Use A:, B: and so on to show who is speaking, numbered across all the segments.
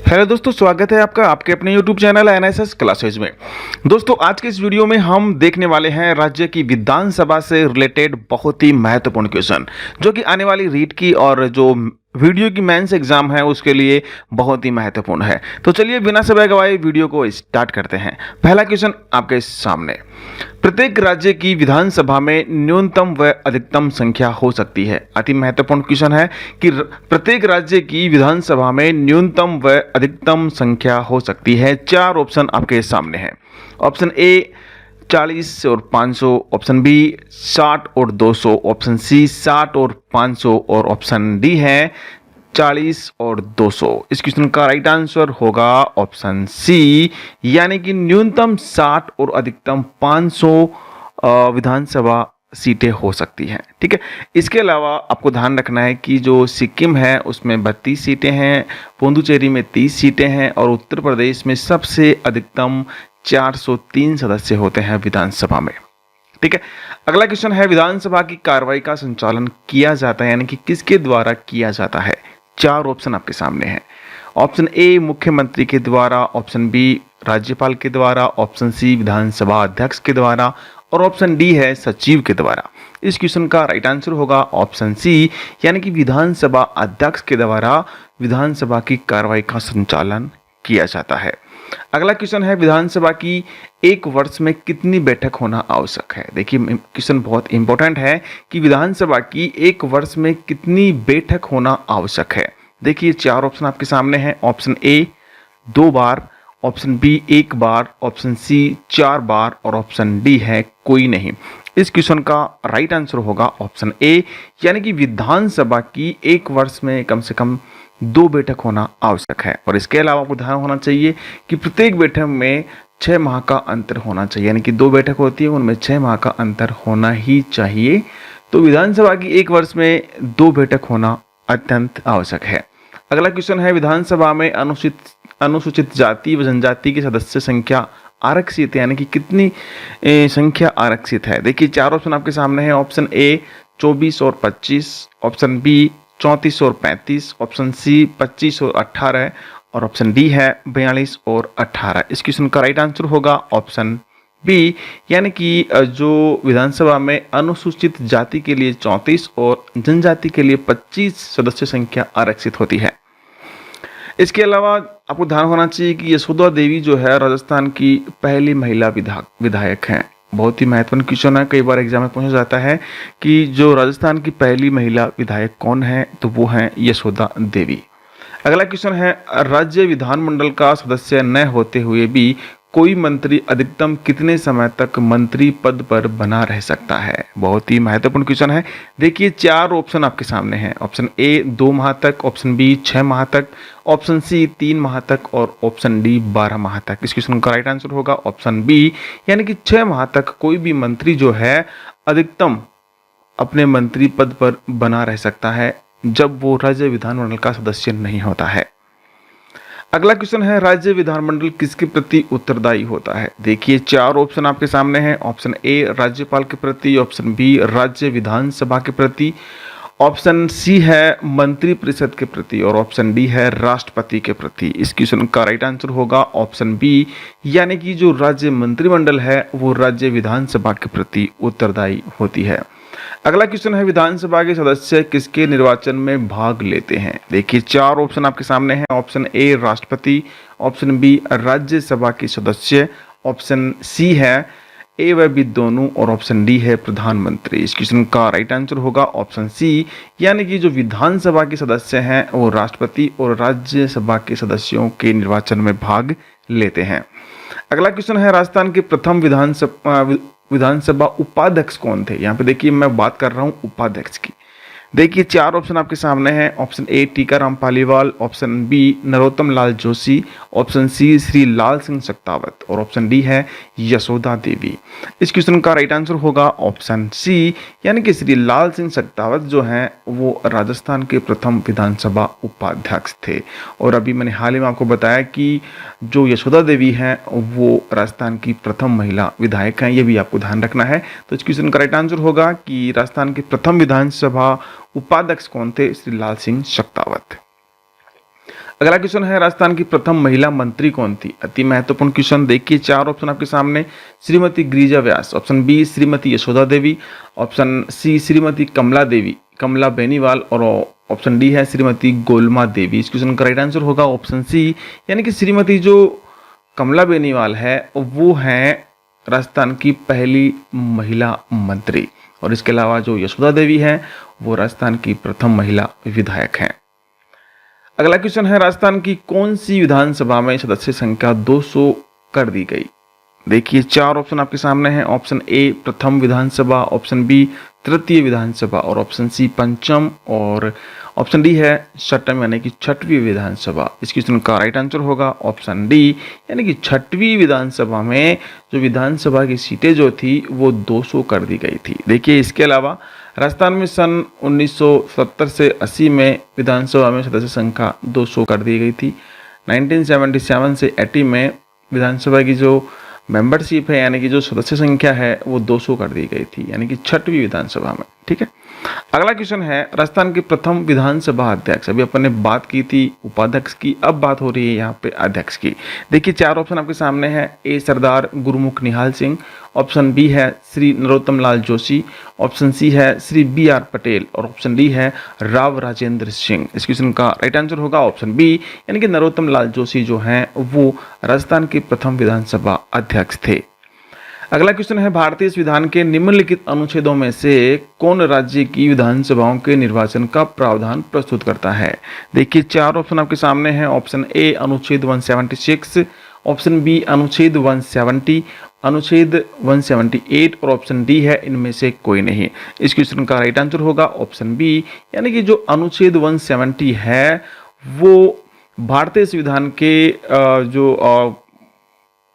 A: Hello दोस्तों, स्वागत है आपका आपके अपने यूट्यूब चैनल एनएसएस क्लासेज में। दोस्तों, आज के इस वीडियो में हम देखने वाले हैं राज्य की विधानसभा से रिलेटेड बहुत ही महत्वपूर्ण क्वेश्चन, जो कि आने वाली रीट की और जो वीडियो की मेंस एग्जाम है उसके लिए बहुत ही महत्वपूर्ण है। तो चलिए बिना समय गवाए वीडियो को स्टार्ट करते हैं। पहला क्वेश्चन आपके सामने, प्रत्येक राज्य की विधानसभा में न्यूनतम व अधिकतम संख्या हो सकती है। अति महत्वपूर्ण क्वेश्चन है कि प्रत्येक राज्य की विधानसभा में न्यूनतम व अधिकतम संख्या हो सकती है। चार ऑप्शन आपके सामने हैं। ऑप्शन ए 40 और 500, ऑप्शन बी 60 और 200, ऑप्शन सी 60 और 500 और ऑप्शन डी है 40 और 200। इस क्वेश्चन का राइट आंसर होगा ऑप्शन सी, यानी कि न्यूनतम 60 और अधिकतम 500 विधानसभा सीटें हो सकती हैं। ठीक है, इसके अलावा आपको ध्यान रखना है कि जो सिक्किम है उसमें 32 सीटें हैं, पुडुचेरी में 30 सीटें हैं और उत्तर प्रदेश में सबसे अधिकतम 403 सदस्य होते हैं विधानसभा में। ठीक है, अगला क्वेश्चन है, विधानसभा की कार्रवाई का संचालन किया जाता है, यानी कि किसके द्वारा किया जाता है। चार ऑप्शन आपके सामने हैं। ऑप्शन ए मुख्यमंत्री के द्वारा, ऑप्शन बी राज्यपाल के द्वारा, ऑप्शन सी विधानसभा अध्यक्ष के द्वारा और ऑप्शन डी है सचिव के द्वारा। इस क्वेश्चन का राइट आंसर होगा ऑप्शन सी, यानी कि विधानसभा अध्यक्ष के द्वारा विधानसभा की कार्रवाई का संचालन किया जाता है। अगला क्वेश्चन है, विधानसभा की एक वर्ष में कितनी बैठक होना आवश्यक है। देखिए, क्वेश्चन बहुत इंपॉर्टेंट है कि विधानसभा की एक वर्ष में कितनी बैठक होना आवश्यक है। देखिए, चार ऑप्शन आपके सामने हैं। ऑप्शन ए 2 बार, ऑप्शन बी 1 बार, ऑप्शन सी 4 बार और ऑप्शन डी है कोई नहीं। इस क्वेश्चन का राइट आंसर होगा ऑप्शन ए, यानी कि विधानसभा की एक वर्ष में कम से कम 2 बैठक होना आवश्यक है। और इसके अलावा आपको ध्यान होना चाहिए कि प्रत्येक बैठक में 6 माह का अंतर होना चाहिए, यानी कि 2 बैठक होती है उनमें 6 माह का अंतर होना ही चाहिए। तो विधानसभा की एक वर्ष में 2 बैठक होना अत्यंत आवश्यक है। अगला क्वेश्चन है, विधानसभा में अनुसूचित जाति व जनजाति की सदस्य संख्या आरक्षित है, यानी कि कितनी संख्या आरक्षित है। देखिए, चार ऑप्शन आपके सामने हैं। ऑप्शन ए 24 और 25, ऑप्शन बी 34 और 35, ऑप्शन सी 25 और 18 और ऑप्शन डी है 42 और 18। इस क्वेश्चन का राइट आंसर होगा ऑप्शन बी, यानी कि जो विधानसभा में अनुसूचित जाति के लिए 34 और जनजाति के लिए 25 सदस्य संख्या आरक्षित होती है। इसके अलावा आपको ध्यान होना चाहिए कि यशोदा देवी जो है राजस्थान की पहली महिला विधायक हैं। बहुत ही महत्वपूर्ण क्वेश्चन है, कई बार एग्जाम में पूछा जाता है कि जो राजस्थान की पहली महिला विधायक कौन है, तो वो हैं यशोदा देवी। अगला क्वेश्चन है, राज्य विधानमंडल का सदस्य न होते हुए भी कोई मंत्री अधिकतम कितने समय तक मंत्री पद पर बना रह सकता है। बहुत ही महत्वपूर्ण क्वेश्चन है। देखिए, चार ऑप्शन आपके सामने हैं। ऑप्शन ए 2 माह तक, ऑप्शन बी 6 माह तक, ऑप्शन सी 3 माह तक और ऑप्शन डी 12 माह तक। इस क्वेश्चन का राइट आंसर होगा ऑप्शन बी, यानी कि 6 माह तक कोई भी मंत्री जो है अधिकतम अपने मंत्री पद पर बना रह सकता है जब वो राज्य विधानमंडल का सदस्य नहीं होता है। अगला क्वेश्चन है, राज्य विधानमंडल किसके प्रति उत्तरदायी होता है। देखिए, चार ऑप्शन आपके सामने हैं। ऑप्शन ए राज्यपाल के प्रति, ऑप्शन बी राज्य विधानसभा के प्रति, ऑप्शन सी है मंत्री परिषद के प्रति और ऑप्शन डी है राष्ट्रपति के प्रति। इस क्वेश्चन का राइट आंसर होगा ऑप्शन बी, यानी कि जो राज्य मंत्रिमंडल है वो राज्य विधानसभा के प्रति उत्तरदायी होती है। अगला क्वेश्चन है, विधानसभा के सदस्य किसके निर्वाचन में भाग लेते हैं। देखिए, चार ऑप्शन आपके सामने हैं। ऑप्शन ए राष्ट्रपति, ऑप्शन बी राज्यसभा के सदस्य, ऑप्शन सी है ए व बी दोनों और ऑप्शन डी है प्रधानमंत्री। इस क्वेश्चन का राइट आंसर होगा ऑप्शन सी, यानी कि जो विधानसभा के सदस्य हैं वो राष्ट्रपति और राज्यसभा के सदस्यों के निर्वाचन में भाग लेते हैं। अगला क्वेश्चन है, राजस्थान के प्रथम विधानसभा उपाध्यक्ष कौन थे। यहाँ पे देखिए, मैं बात कर रहा हूँ उपाध्यक्ष की। देखिए, चार ऑप्शन आपके सामने हैं। Option A Tikaram Paliwal, option B Narottam Lal Joshi, option C Shri Lal Singh Shaktawat और ऑप्शन डी है यशोदा देवी। इस क्वेश्चन का राइट आंसर होगा ऑप्शन सी, यानी कि श्री लाल सिंह शक्तावत जो हैं वो राजस्थान के प्रथम विधानसभा उपाध्यक्ष थे। और अभी मैंने हाल ही में आपको बताया कि जो यशोदा देवी हैं वो राजस्थान की प्रथम महिला विधायक हैं, ये भी आपको ध्यान रखना है। तो इस क्वेश्चन का राइट आंसर होगा कि राजस्थान के प्रथम विधानसभा उपाध्यक्ष कौन थे, श्री लाल सिंह शक्तावत। अगला क्वेश्चन है राजस्थान की प्रथम महिला मंत्री कौन थी? अति महत्वपूर्ण क्वेश्चन। देखिए 4 ऑप्शन आपके सामने। श्रीमती गिरिजा व्यास, ऑप्शन बी श्रीमती यशोदा देवी, ऑप्शन सी श्रीमती कमला देवी, कमला बेनीवाल, और ऑप्शन डी है श्रीमती गोलमा देवी। इस क्वेश्चन का राइट आंसर होगा ऑप्शन सी, यानी कि श्रीमती जो कमला बेनीवाल है वो है राजस्थान की पहली महिला मंत्री, और इसके अलावा जो यशोदा देवी है वो राजस्थान की प्रथम महिला विधायक हैं। अगला क्वेश्चन है राजस्थान की कौन सी विधानसभा में सदस्य संख्या 200 कर दी गई? देखिए 4 ऑप्शन आपके सामने हैं। ऑप्शन ए प्रथम विधानसभा, ऑप्शन बी तृतीय विधानसभा, और ऑप्शन सी पंचम, और ऑप्शन डी है छठम यानी कि छठवीं विधानसभा। इस क्वेश्चन का राइट आंसर होगा ऑप्शन डी, यानी कि छठवीं विधानसभा में जो विधानसभा की सीटें जो थी वो 200 कर दी गई थी। देखिए इसके अलावा राजस्थान में सन 1970 से 80 में विधानसभा में सदस्य संख्या 200 कर दी गई थी। 1977 से 80 में विधानसभा की जो मेंबरशिप है यानी कि जो सदस्य संख्या है वो 200 कर दी गई थी, यानी कि छठवीं विधानसभा में। ठीक है, अगला क्वेश्चन है राजस्थान के प्रथम विधानसभा अध्यक्ष। अभी अपन ने बात की थी उपाध्यक्ष की, अब बात हो रही है यहाँ पे अध्यक्ष की। देखिए 4 ऑप्शन आपके सामने है। ए सरदार गुरुमुख निहाल सिंह, ऑप्शन बी है श्री नरोत्तम लाल जोशी, ऑप्शन सी है श्री बी आर पटेल, और ऑप्शन डी है राव राजेंद्र सिंह। इस क्वेश्चन का राइट आंसर होगा ऑप्शन बी, यानी कि नरोत्तम लाल जोशी जो हैं वो राजस्थान के प्रथम विधानसभा अध्यक्ष थे। अगला क्वेश्चन है भारतीय संविधान के निम्नलिखित अनुच्छेदों में से कौन राज्य की विधानसभाओं के निर्वाचन का प्रावधान प्रस्तुत करता है? देखिए 4 ऑप्शन आपके सामने हैं। ऑप्शन ए अनुच्छेद 176, ऑप्शन बी अनुच्छेद 170, अनुच्छेद 178, और ऑप्शन डी है इनमें से कोई नहीं। इस क्वेश्चन का राइट आंसर होगा ऑप्शन बी, यानी कि जो अनुच्छेद 170 है वो भारतीय संविधान के जो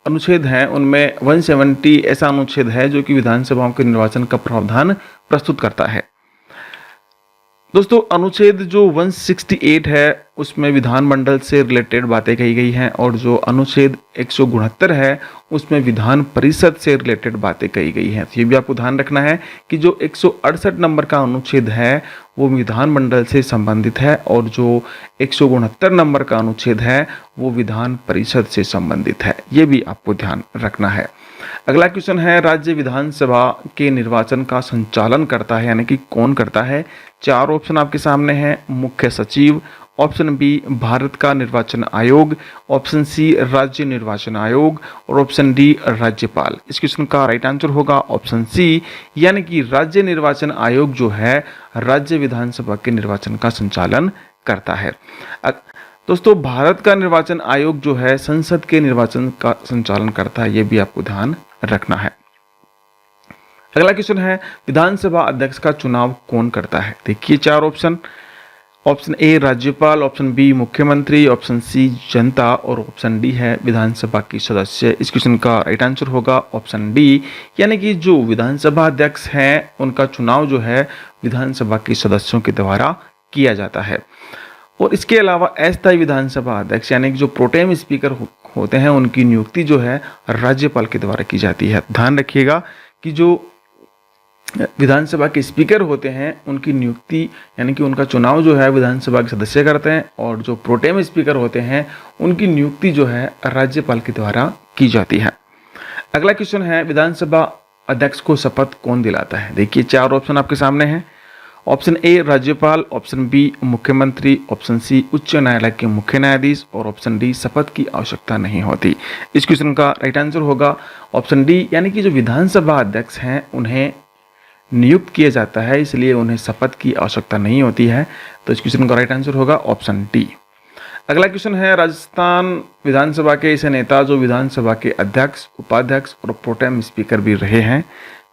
A: अनुच्छेद हैं उनमें 170 ऐसा अनुच्छेद है जो कि विधानसभाओं के निर्वाचन का प्रावधान प्रस्तुत करता है। दोस्तों अनुच्छेद जो 168 है उसमें विधानमंडल से रिलेटेड बातें कही गई हैं, और जो अनुच्छेद 169 है उसमें विधान परिषद से रिलेटेड बातें कही गई हैं। तो ये भी आपको ध्यान रखना है कि जो 168 नंबर का अनुच्छेद है वो विधानमंडल से संबंधित है, और जो 169 नंबर का अनुच्छेद है वो विधान परिषद से संबंधित है। ये भी आपको ध्यान रखना है। अगला क्वेश्चन है राज्य विधानसभा के निर्वाचन का संचालन करता है, यानी कि कौन करता है? 4 ऑप्शन आपके सामने हैं। मुख्य सचिव, ऑप्शन बी भारत का निर्वाचन आयोग, ऑप्शन सी राज्य निर्वाचन आयोग, और ऑप्शन डी राज्यपाल। इस क्वेश्चन का राइट आंसर होगा ऑप्शन सी, यानी कि राज्य निर्वाचन आयोग जो है राज्य विधानसभा के निर्वाचन का संचालन करता है। दोस्तों भारत का निर्वाचन आयोग जो है संसद के निर्वाचन का संचालन करता है, ये भी आपको ध्यान रखना है। अगला क्वेश्चन है विधानसभा अध्यक्ष का चुनाव कौन करता है? देखिए 4 ऑप्शन। ऑप्शन ए राज्यपाल, ऑप्शन बी मुख्यमंत्री, ऑप्शन सी जनता, और ऑप्शन डी है विधानसभा की सदस्य। इस क्वेश्चन का राइट आंसर होगा ऑप्शन डी, यानी कि जो विधानसभा अध्यक्ष हैं उनका चुनाव जो है विधानसभा के सदस्यों के द्वारा किया जाता है। और इसके अलावा अस्थायी विधानसभा अध्यक्ष यानी कि जो प्रोटेम स्पीकर होते हैं उनकी नियुक्ति जो है राज्यपाल के द्वारा की जाती है। ध्यान रखिएगा कि जो विधानसभा के स्पीकर होते हैं उनकी नियुक्ति यानी कि उनका चुनाव जो है विधानसभा के सदस्य करते हैं, और जो प्रोटेम स्पीकर होते हैं उनकी नियुक्ति जो है राज्यपाल के द्वारा की जाती है। अगला क्वेश्चन है विधानसभा अध्यक्ष को शपथ कौन दिलाता है? देखिए 4 ऑप्शन आपके सामने हैं। ऑप्शन ए राज्यपाल, ऑप्शन बी मुख्यमंत्री, ऑप्शन सी उच्च न्यायालय के मुख्य न्यायाधीश, और ऑप्शन डी शपथ की आवश्यकता नहीं होती। इस क्वेश्चन का राइट आंसर होगा ऑप्शन डी, यानी कि जो विधानसभा अध्यक्ष हैं उन्हें नियुक्त किया जाता है, इसलिए उन्हें शपथ की आवश्यकता नहीं होती है। तो इस क्वेश्चन का राइट आंसर होगा ऑप्शन डी। अगला क्वेश्चन है राजस्थान विधानसभा के ऐसे नेता जो विधानसभा के अध्यक्ष, उपाध्यक्ष और प्रोटेम स्पीकर भी रहे हैं।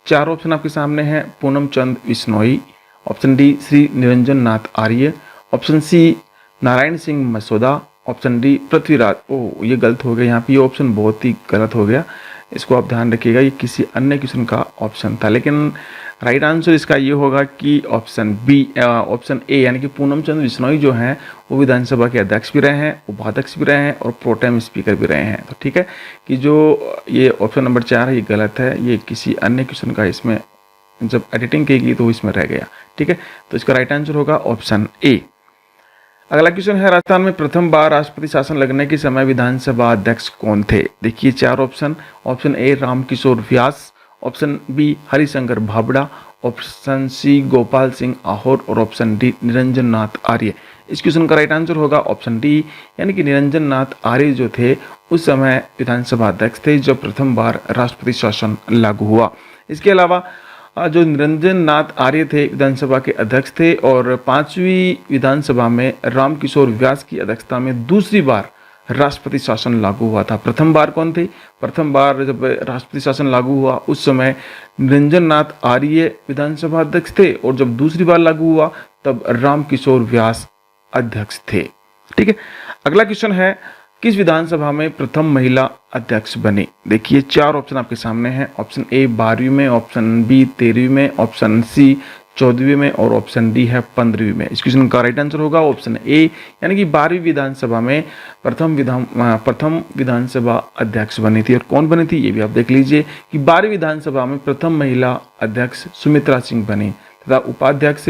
A: 4 ऑप्शन आपके सामने हैं। Poonam Chand Bishnoi, option D Shri Niranjan Nath Arya, option C Narayan Singh Masoda, option D Prithviraj. ओह ये गलत हो गया, यहाँ पे ये ऑप्शन बहुत ही गलत हो गया, इसको आप ध्यान रखिएगा, ये किसी अन्य क्वेश्चन का ऑप्शन था, लेकिन राइट आंसर इसका ये होगा कि ऑप्शन बी, ऑप्शन ए, यानी कि पूनम चंद बिश्नोई जो हैं वो विधानसभा के अध्यक्ष भी रहे हैं, उपाध्यक्ष भी रहे हैं और प्रोटेम स्पीकर भी रहे हैं। तो ठीक है कि जो ये ऑप्शन नंबर 4 है ये गलत है, ये किसी अन्य क्वेश्चन का इसमें जब एडिटिंग की गई तो इसमें रह गया। ठीक है, तो इसका राइट आंसर होगा ऑप्शन ए। अगला क्वेश्चन है, राजस्थान में प्रथम बार राष्ट्रपति शासन लगने के समय विधानसभा अध्यक्ष कौन थे? देखिए चार option. Option A Ramkishore Vyas, option B Harishankar Bhabra, option C Gopal Singh Ahor और ऑप्शन डी निरंजन नाथ आर्य। इस क्वेश्चन का राइट आंसर होगा ऑप्शन डी, यानी कि निरंजन नाथ आर्य जो थे उस समय विधानसभा अध्यक्ष थे जब प्रथम बार राष्ट्रपति शासन लागू हुआ। इसके अलावा जो निरंजन नाथ आर्य थे विधानसभा के अध्यक्ष थे और 5वीं विधानसभा में रामकिशोर व्यास की अध्यक्षता में दूसरी बार राष्ट्रपति शासन लागू हुआ था। प्रथम बार कौन थे? प्रथम बार जब राष्ट्रपति शासन लागू हुआ उस समय निरंजन नाथ आर्य विधानसभा अध्यक्ष थे और जब दूसरी बार लागू हुआ तब रामकिशोर व्यास अध्यक्ष थे। ठीक है, अगला क्वेश्चन है, किस विधानसभा में प्रथम महिला अध्यक्ष बनी? देखिए चार ऑप्शन आपके सामने हैं। ऑप्शन ए 12वीं में, ऑप्शन बी 13वीं में, ऑप्शन सी 14वीं में और ऑप्शन डी है 15वीं में। इस क्वेश्चन का राइट आंसर होगा ऑप्शन ए, यानी कि 12वीं विधानसभा में प्रथम विधानसभा अध्यक्ष बनी थी। और कौन बनी थी ये भी आप देख लीजिए कि 12वीं विधानसभा में प्रथम महिला अध्यक्ष सुमित्रा सिंह बनी तथा उपाध्यक्ष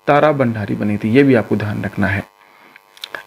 A: तारा भंडारी बनी थी। ये भी आपको ध्यान रखना है।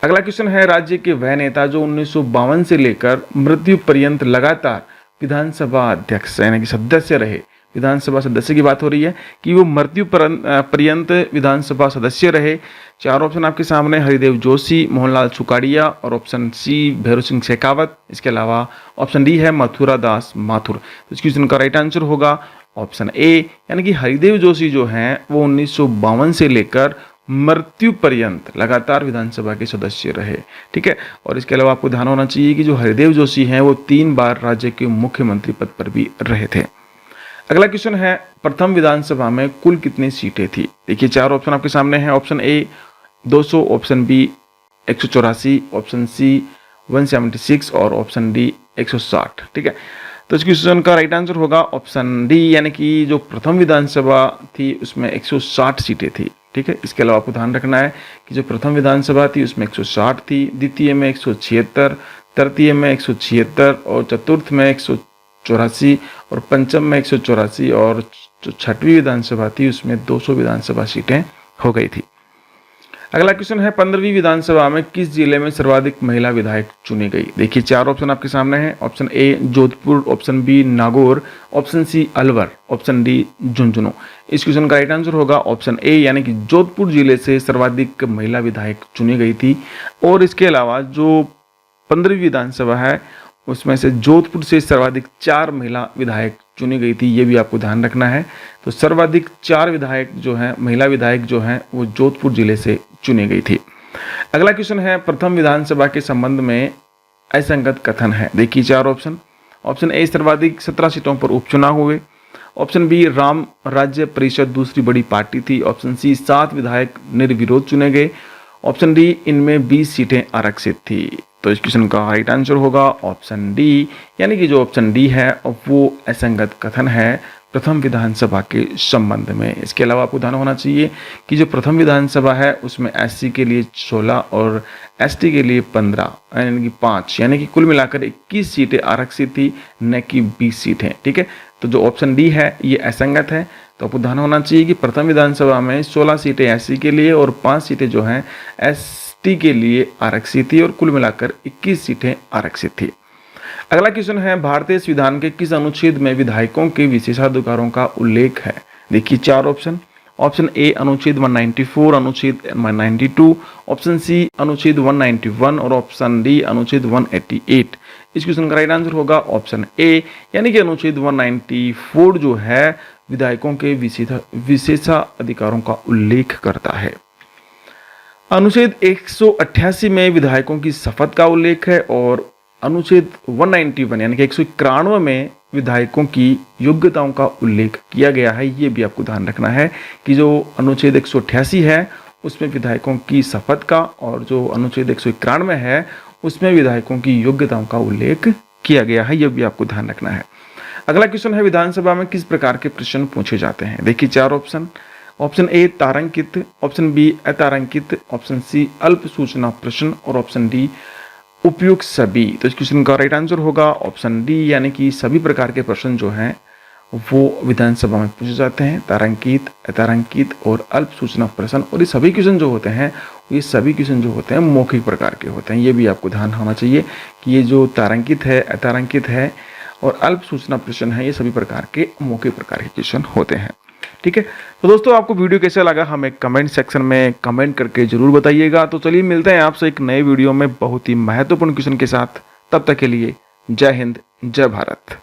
A: अगला क्वेश्चन है, राज्य के वह नेता जो 1952 से लेकर मृत्यु पर्यंत लगातार विधानसभा अध्यक्ष यानी कि सदस्य रहे। विधानसभा सदस्य की बात हो रही है कि वो मृत्यु पर्यंत विधानसभा सदस्य रहे। चार ऑप्शन आपके सामने, हरिदेव जोशी, मोहनलाल सुकाड़िया और ऑप्शन सी भैरव सिंह शेखावत। इसके अलावा ऑप्शन डी है मथुरा दास माथुर। तो इस क्वेश्चन का राइट आंसर होगा ऑप्शन ए, यानी कि हरिदेव जोशी जो हैं वो 1952 से लेकर मृत्यु पर्यंत लगातार विधानसभा के सदस्य रहे। ठीक है, और इसके अलावा आपको ध्यान होना चाहिए कि जो हरिदेव जोशी हैं वो 3 बार राज्य के मुख्यमंत्री पद पर भी रहे थे। अगला क्वेश्चन है, प्रथम विधानसभा में कुल कितनी सीटें थी? देखिए चार ऑप्शन आपके सामने हैं। Option A 200, option B 184, option C 176 और ऑप्शन डी 160। ठीक है, तो इस क्वेश्चन का राइट आंसर होगा ऑप्शन डी, यानी कि जो प्रथम विधानसभा थी उसमें 160 सीटें थी। ठीक है, इसके अलावा आपको ध्यान रखना है कि जो प्रथम विधानसभा थी उसमें 160 थी, द्वितीय में 176, तृतीय में 176 और चतुर्थ में 184 और पंचम में 184 और जो छठवीं विधानसभा थी उसमें 200 विधानसभा सीटें हो गई थी। अगला क्वेश्चन है, 15वीं विधानसभा में किस जिले में सर्वाधिक महिला विधायक चुनी गई? देखिए चार ऑप्शन आपके सामने हैं। Option A Jodhpur, option B Nagaur, option C Alwar, option D Jhunjhunu. इस क्वेश्चन का राइट आंसर होगा ऑप्शन ए, यानी कि जोधपुर जिले से सर्वाधिक महिला विधायक चुनी गई थी। और इसके अलावा जो 15वीं विधानसभा है उसमें से जोधपुर से सर्वाधिक 4 महिला विधायक चुनी गई थी। ये भी आपको ध्यान रखना है। तो सर्वाधिक 4 विधायक जो हैं, महिला विधायक जो हैं वो जोधपुर जिले से चुनी गई थी। अगला क्वेश्चन है, प्रथम विधानसभा के संबंध में असंगत कथन है। देखिए चार ऑप्शन। ऑप्शन ए सर्वाधिक 17 सीटों पर उपचुनाव हुए, ऑप्शन बी राम राज्य परिषद दूसरी बड़ी पार्टी थी, ऑप्शन सी 7 विधायक निर्विरोध चुने गए, ऑप्शन डी इनमें 20 सीटें आरक्षित थी। तो इस क्वेश्चन का राइट आंसर होगा ऑप्शन डी, यानी कि जो ऑप्शन डी है वो असंगत कथन है प्रथम विधानसभा के संबंध में। इसके अलावा आपको ध्यान होना चाहिए कि जो प्रथम विधानसभा है उसमें एससी के लिए 16 और एसटी के लिए 15 यानी कि 5, यानी कि कुल मिलाकर 21 सीटें आरक्षित थी, न कि 20 सीटें। ठीक है, तो जो ऑप्शन डी है ये असंगत है। तो आपको ध्यान होना चाहिए कि प्रथम विधानसभा में 16 सीटें एससी के लिए और 5 सीटें जो हैं एसटी के लिए आरक्षित थी और कुल मिलाकर 21 सीटें आरक्षित थी। अगला क्वेश्चन है, भारतीय संविधान के किस अनुच्छेद में विधायकों के विशेषाधिकारों का उल्लेख है? देखिए चार ऑप्शन। ऑप्शन ए अनुच्छेद 194, अनुच्छेद 192, ऑप्शन सी अनुच्छेद 191 और ऑप्शन डी अनुच्छेद 188। इस क्वेश्चन का राइट आंसर होगा ऑप्शन ए, यानी कि अनुच्छेद 194 जो है विधायकों के विशेषाधिकारों का उल्लेख करता है। अनुच्छेद 188 में विधायकों की शपथ का उल्लेख है और अनुच्छेद 191 यानी कि 191 में विधायकों की योग्यताओं का उल्लेख किया गया है। ये भी आपको ध्यान रखना है कि जो अनुच्छेद 188 है उसमें विधायकों की शपथ का और जो अनुच्छेद 191 है उसमें विधायकों की योग्यताओं का उल्लेख किया गया है। ये भी आपको ध्यान रखना है। अगला क्वेश्चन है, विधानसभा में किस प्रकार के प्रश्न पूछे जाते हैं? देखिए चार ऑप्शन। ऑप्शन ए तारांकित, ऑप्शन बी अतारांकित, ऑप्शन सी अल्प सूचना प्रश्न और ऑप्शन डी उपयुक्त सभी। तो इस क्वेश्चन का राइट आंसर होगा ऑप्शन डी, यानी कि सभी प्रकार के प्रश्न जो हैं वो विधानसभा में पूछे जाते हैं। तारांकित, अतारांकित और अल्प सूचना प्रश्न, और ये सभी क्वेश्चन जो होते हैं, ये सभी क्वेश्चन जो होते हैं मौखिक प्रकार के होते हैं। ये भी आपको ध्यान होना चाहिए कि ये जो तारांकित है, अतारांकित है और अल्प सूचना प्रश्न है, ये सभी प्रकार के मौखिक प्रकार के क्वेश्चन होते हैं। ठीक है, तो दोस्तों आपको वीडियो कैसा लगा हमें कमेंट सेक्शन में कमेंट करके जरूर बताइएगा। तो चलिए मिलते हैं आपसे एक नए वीडियो में बहुत ही महत्वपूर्ण क्वेश्चन के साथ। तब तक के लिए जय हिंद, जय भारत।